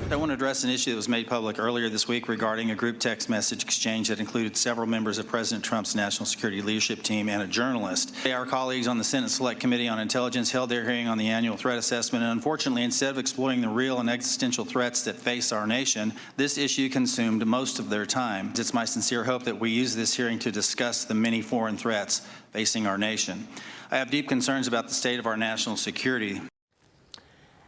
I want to address an issue that was made public earlier this week regarding a group text message exchange that included several members of President Trump's national security leadership team and a journalist. Our colleagues on the Senate Select Committee on Intelligence held their hearing on the annual threat assessment, and unfortunately, instead of exploring the real and existential threats that face our nation, this issue consumed most of their time. It's my sincere hope that we use this hearing to discuss the many foreign threats facing our nation. I have deep concerns about the state of our national security.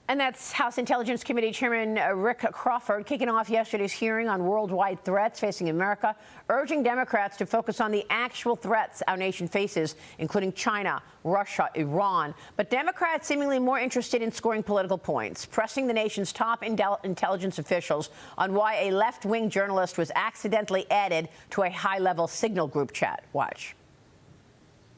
And that's House Intelligence Committee Chairman Rick Crawford kicking off yesterday's hearing on worldwide threats facing America, urging Democrats to focus on the actual threats our nation faces, including China, Russia, Iran. But Democrats seemingly more interested in scoring political points, pressing the nation's top intelligence officials on why a left-wing journalist was accidentally added to a high-level Signal group chat. Watch.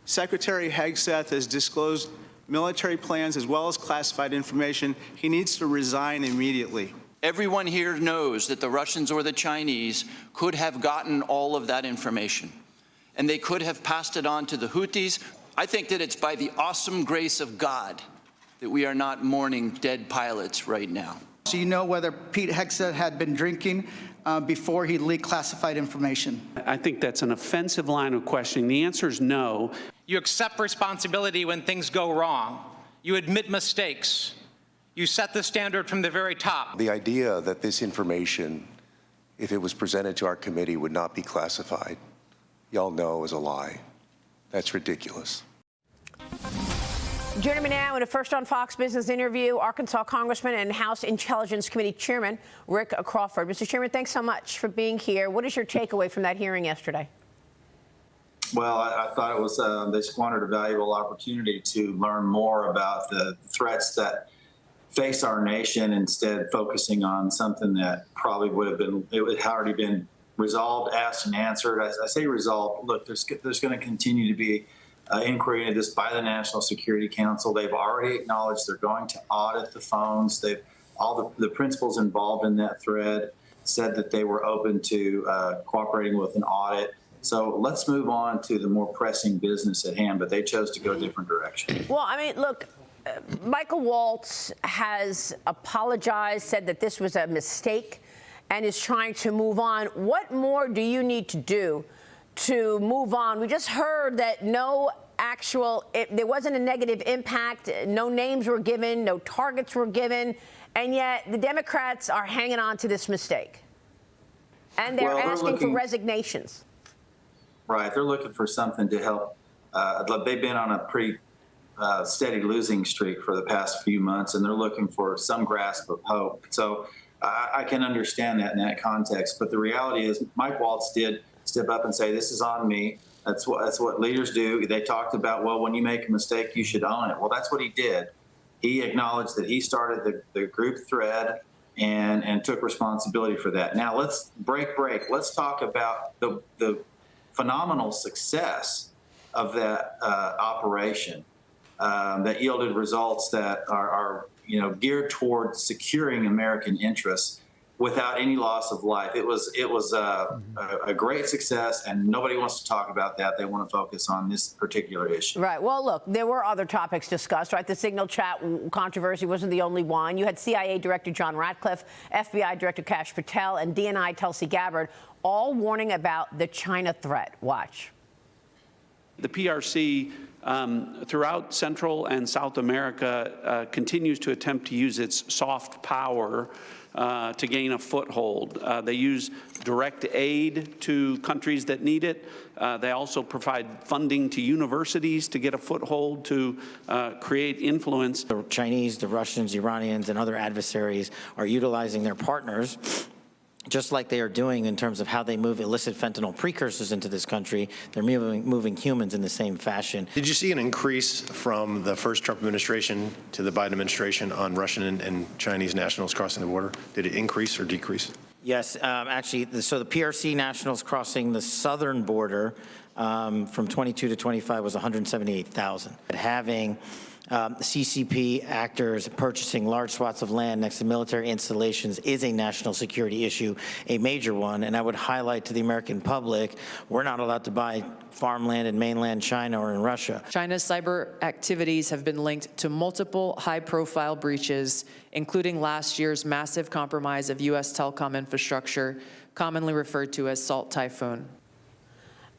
Secretary Hegseth has disclosed military plans as well as classified information. He needs to resign immediately. Everyone here knows that the Russians or the Chinese could have gotten all of that information, and they could have passed it on to the Houthis. I think that it's by the awesome grace of God that we are not mourning dead pilots right now. Do you know whether Pete Hegseth had been drinking before he leaked classified information? I think that's an offensive line of questioning. The answer is no. You accept responsibility when things go wrong. You admit mistakes. You set the standard from the very top. The idea that this information, if it was presented to our committee, would not be classified, y'all know is a lie. That's ridiculous. Joining me now in a First on Fox Business interview, Arkansas Congressman and House Intelligence Committee Chairman Rick Crawford. Mr. Chairman, thanks so much for being here. What is your takeaway from that hearing yesterday? Well, I thought it was they squandered a valuable opportunity to learn more about the threats that face our nation, instead focusing on something that probably would have been, it had already been resolved, asked, and answered. As I say resolved, look, there's going to continue to be inquiry into this by the National Security Council. They've already acknowledged they're going to audit the phones. All the principals involved in that thread said that they were open to cooperating with an audit. So let's move on to the more pressing business at hand, but they chose to go a different direction. Well, I mean, look, Michael Waltz has apologized, said that this was a mistake, and is trying to move on. What more do you need to do to move on? We just heard that there wasn't a negative impact, no names were given, no targets were given, and yet the Democrats are hanging on to this mistake. And they're asking for resignations. Right, they're looking for something to help. They've been on a pretty steady losing streak for the past few months, and they're looking for some grasp of hope. So I can understand that in that context. But the reality is Mike Waltz did step up and say, this is on me. That's what leaders do. They talked about, well, when you make a mistake, you should own it. Well, that's what he did. He acknowledged that he started the group thread and took responsibility for that. Now let's break. Let's talk about the phenomenal success of that operation that yielded results that are geared towards securing American interests without any loss of life. It was a great success, and nobody wants to talk about that. They want to focus on this particular issue. Right. Well, look, there were other topics discussed, right? The Signal chat controversy wasn't the only one. You had CIA Director John Ratcliffe, FBI Director Kash Patel, and DNI Tulsi Gabbard all warning about the China threat. Watch. The PRC throughout Central and South America continues to attempt to use its soft power to gain a foothold. They use direct aid to countries that need it. They also provide funding to universities to get a foothold to create influence. The Chinese, the Russians, Iranians, and other adversaries are utilizing their partners, just like they are doing in terms of how they move illicit fentanyl precursors into this country. They're moving humans in the same fashion. Did you see an increase from the first Trump administration to the Biden administration on Russian and Chinese nationals crossing the border? Did it increase or decrease? Yes, actually, so the PRC nationals crossing the southern border from 22 to 25 was 178,000. Having CCP actors purchasing large swaths of land next to military installations is a national security issue, a major one. And I would highlight to the American public, we're not allowed to buy farmland in mainland China or in Russia. China's cyber activities have been linked to multiple high-profile breaches, including last year's massive compromise of U.S. telecom infrastructure, commonly referred to as Salt Typhoon.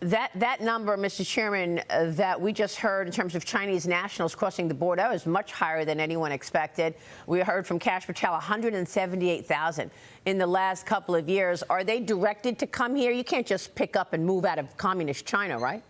That number, Mr. Chairman, that we just heard in terms of Chinese nationals crossing the border, that was much higher than anyone expected. We heard from Kash Patel, 178,000 in the last couple of years. Are they directed to come here? You can't just pick up and move out of communist China, right?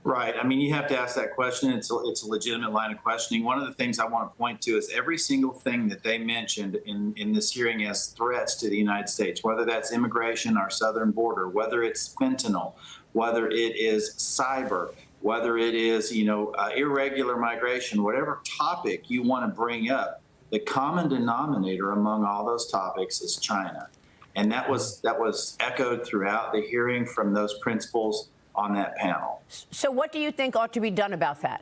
Right. I mean, you have to ask that question. It's a legitimate line of questioning. One of the things I want to point to is every single thing that they mentioned in this hearing as threats to the United States, whether that's immigration, our southern border, whether it's fentanyl, whether it is cyber, whether it is, irregular migration, whatever topic you want to bring up, the common denominator among all those topics is China. And that was echoed throughout the hearing from those principals on that panel. So what do you think ought to be done about that?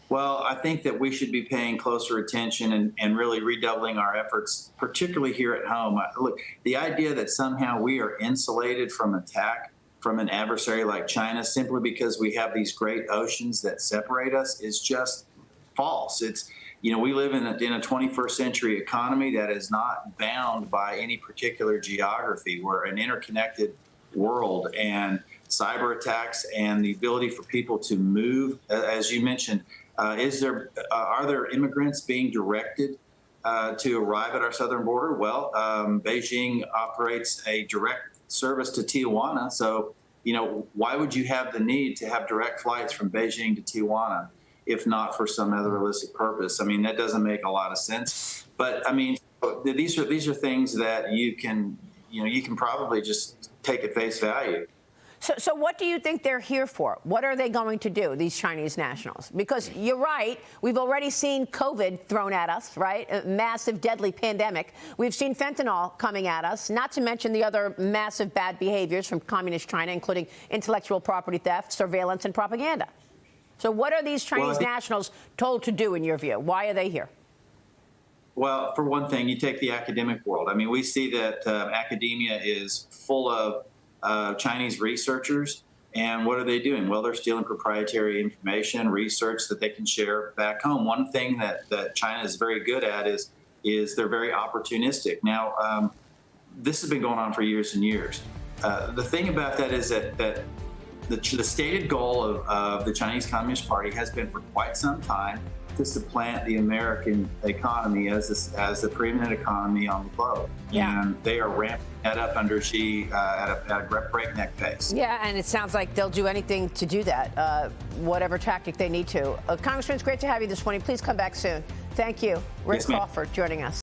Well, I think that we should be paying closer attention and really redoubling our efforts, particularly here at home. Look, the idea that somehow we are insulated from attack from an adversary like China simply because we have these great oceans that separate us is just false. It's, we live in a 21st century economy that is not bound by any particular geography. We're an interconnected world, and cyber attacks and the ability for people to move, as you mentioned, are there immigrants being directed to arrive at our southern border? Well, Beijing operates a direct service to Tijuana, so why would you have the need to have direct flights from Beijing to Tijuana if not for some other illicit purpose? I mean, that doesn't make a lot of sense. But I mean, these are things that you can probably just take at face value. So what do you think they're here for? What are they going to do, these Chinese nationals? Because you're right, we've already seen COVID thrown at us, right? A massive, deadly pandemic. We've seen fentanyl coming at us, not to mention the other massive bad behaviors from communist China, including intellectual property theft, surveillance, and propaganda. So what are these Chinese nationals told to do, in your view? Why are they here? Well, for one thing, you take the academic world. I mean, we see that academia is full of Chinese researchers. And what are they doing? Well, they're stealing proprietary information, research that they can share back home. One thing that China is very good at is they're very opportunistic. Now, this has been going on for years and years. The thing about that is that the stated goal of the Chinese Communist Party has been for quite some time to supplant the American economy as the preeminent economy on the globe. Yeah. And they are ramping that up under Xi at a breakneck pace. Yeah, and it sounds like they'll do anything to do that, whatever tactic they need to. Congressman, it's great to have you this morning. Please come back soon. Thank you. Rick Yes, ma'am. Crawford joining us.